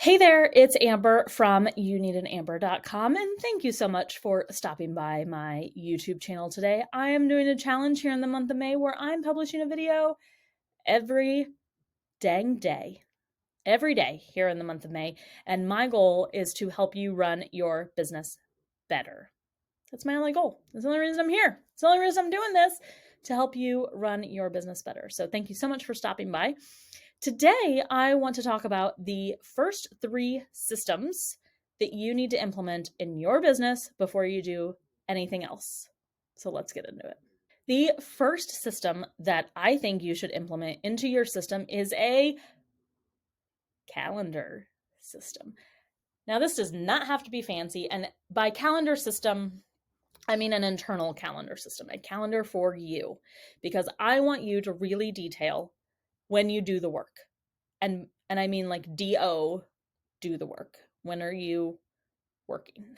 Hey there, it's Amber from youneedanamber.com, and thank you so much for stopping by my YouTube channel today. I am doing a challenge here in the month of May where I'm publishing a video every dang day, every day here in the month of May, and my goal is to help you run your business better. That's my only goal. That's the only reason I'm here. It's the only reason I'm doing this, to help you run your business better. So thank you so much for stopping by. Today, I want to talk about the first 3 systems that you need to implement in your business before you do anything else. So let's get into it. The first system that I think you should implement into your system is a calendar system. Now, this does not have to be fancy, and by calendar system, I mean an internal calendar system, a calendar for you, because I want you to really detail when you do the work. And I mean like do the work. When are you working?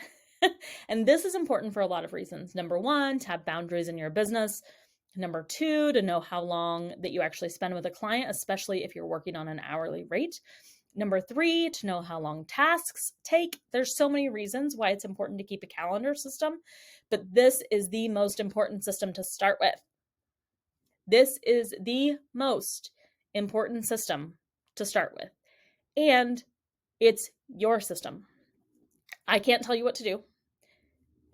And this is important for a lot of reasons. Number 1, to have boundaries in your business. Number 2, to know how long that you actually spend with a client, especially if you're working on an hourly rate. Number 3, to know how long tasks take. There's so many reasons why it's important to keep a calendar system, but this is the most important system to start with. This is the most important system to start with. And it's your system. I can't tell you what to do.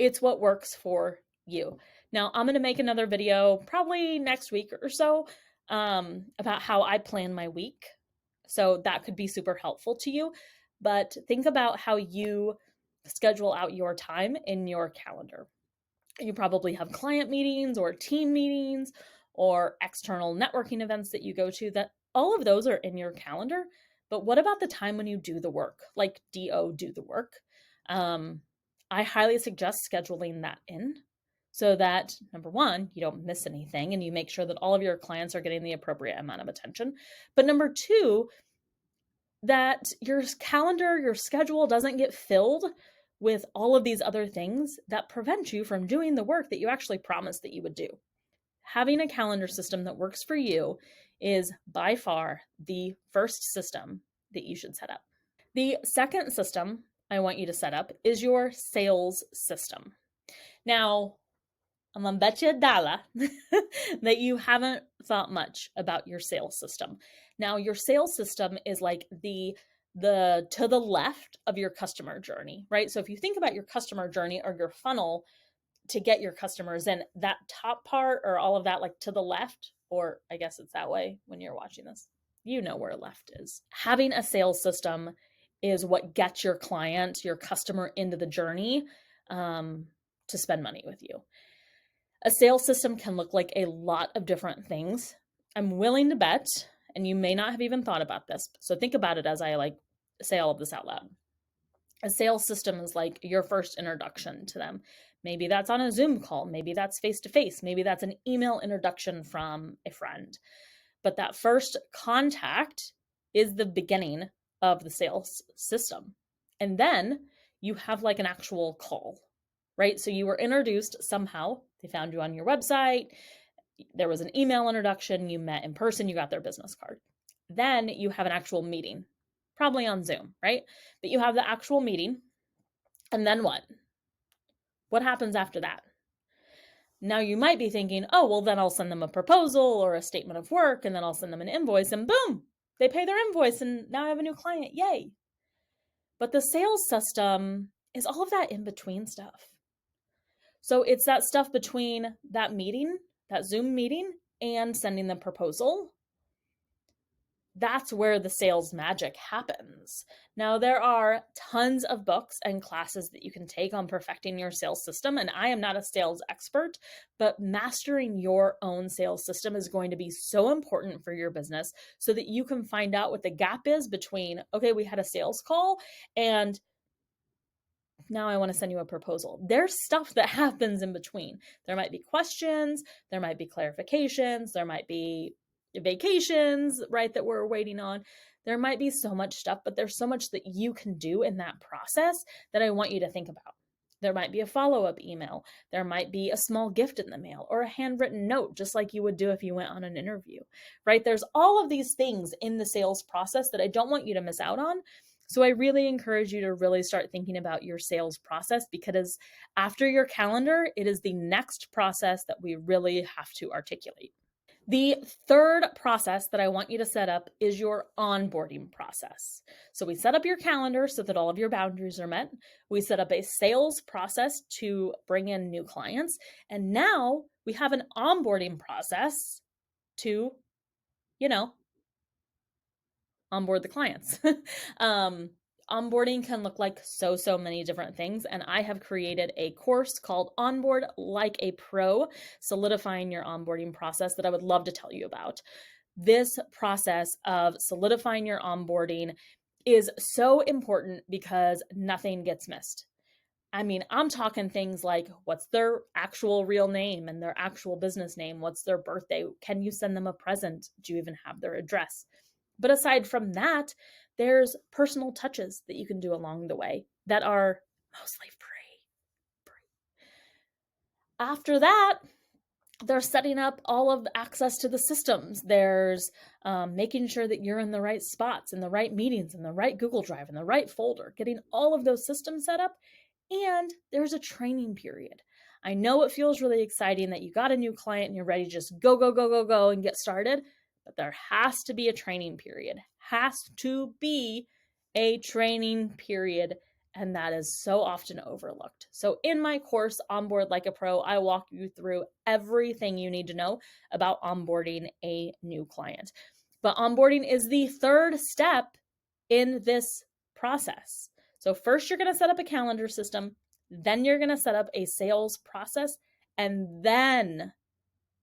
It's what works for you. Now, I'm going to make another video probably next week or so about how I plan my week. So that could be super helpful to you. But think about how you schedule out your time in your calendar. You probably have client meetings or team meetings or external networking events that you go to, that all of those are in your calendar. But what about the time when you do the work, like do the work? I highly suggest scheduling that in so that, number 1, you don't miss anything and you make sure that all of your clients are getting the appropriate amount of attention. But number 2, that your calendar, your schedule doesn't get filled with all of these other things that prevent you from doing the work that you actually promised that you would do. Having a calendar system that works for you is by far the first system that you should set up. The second system I want you to set up is your sales system. Now, I'm gonna bet you $1 that you haven't thought much about your sales system. Now, your sales system is like the to the left of your customer journey, right? So if you think about your customer journey or your funnel to get your customers in, that top part or all of that, like to the left, or I guess it's that way when you're watching this, you know where left is. Having a sales system is what gets your client, your customer into the journey to spend money with you. A sales system can look like a lot of different things. I'm willing to bet, and you may not have even thought about this, so think about it as I say all of this out loud. A sales system is like your first introduction to them. Maybe that's on a Zoom call. Maybe that's face-to-face. Maybe that's an email introduction from a friend. But that first contact is the beginning of the sales system. And then you have like an actual call, right? So you were introduced somehow. They found you on your website. There was an email introduction. You met in person. You got their business card. Then you have an actual meeting, probably on Zoom, right? But you have the actual meeting. And then what? What happens after that? Now you might be thinking, oh, well, then I'll send them a proposal or a statement of work, and then I'll send them an invoice, and boom, they pay their invoice, and now I have a new client. Yay. But the sales system is all of that in between stuff. So it's that stuff between that meeting, that Zoom meeting, and sending the proposal. That's where the sales magic happens. Now, there are tons of books and classes that you can take on perfecting your sales system, and I am not a sales expert, but mastering your own sales system is going to be so important for your business so that you can find out what the gap is between, okay, we had a sales call, and now I want to send you a proposal. There's stuff that happens in between. There might be questions, there might be clarifications, there might be vacations, right, that we're waiting on. There might be so much stuff, but there's so much that you can do in that process that I want you to think about. There might be a follow-up email. There might be a small gift in the mail or a handwritten note, just like you would do if you went on an interview, right? There's all of these things in the sales process that I don't want you to miss out on So I really encourage you to really start thinking about your sales process, because after your calendar, it is the next process that we really have to articulate. The third process that I want you to set up is your onboarding process. So we set up your calendar so that all of your boundaries are met. We set up a sales process to bring in new clients. And now we have an onboarding process to, you know, onboard the clients. Onboarding can look like so many different things, and I have created a course called Onboard Like a Pro, solidifying your onboarding process, that I would love to tell you about. This process of solidifying your onboarding is so important because nothing gets missed. I mean, I'm talking things like, what's their actual real name and their actual business name? What's their birthday? Can you send them a present? Do you even have their address? But aside from that, there's personal touches that you can do along the way that are mostly free. After that, they're setting up all of the access to the systems. There's making sure that you're in the right spots, in the right meetings, in the right Google Drive, in the right folder, getting all of those systems set up. And there's a training period. I know it feels really exciting that you got a new client and you're ready to just go and get started, but there has to be a training period. Has to be a training period. And that is so often overlooked. So in my course, Onboard Like a Pro, I walk you through everything you need to know about onboarding a new client. But onboarding is the third step in this process. So first you're going to set up a calendar system, then you're going to set up a sales process, and then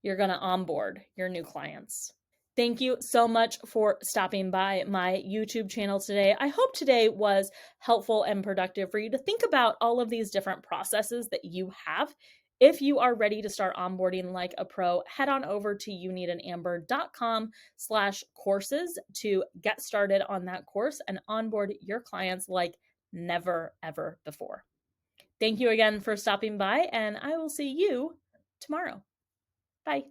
you're going to onboard your new clients. Thank you so much for stopping by my YouTube channel today. I hope today was helpful and productive for you to think about all of these different processes that you have. If you are ready to start onboarding like a pro, head on over to youneedanamber.com/courses to get started on that course and onboard your clients like never, ever before. Thank you again for stopping by, and I will see you tomorrow. Bye.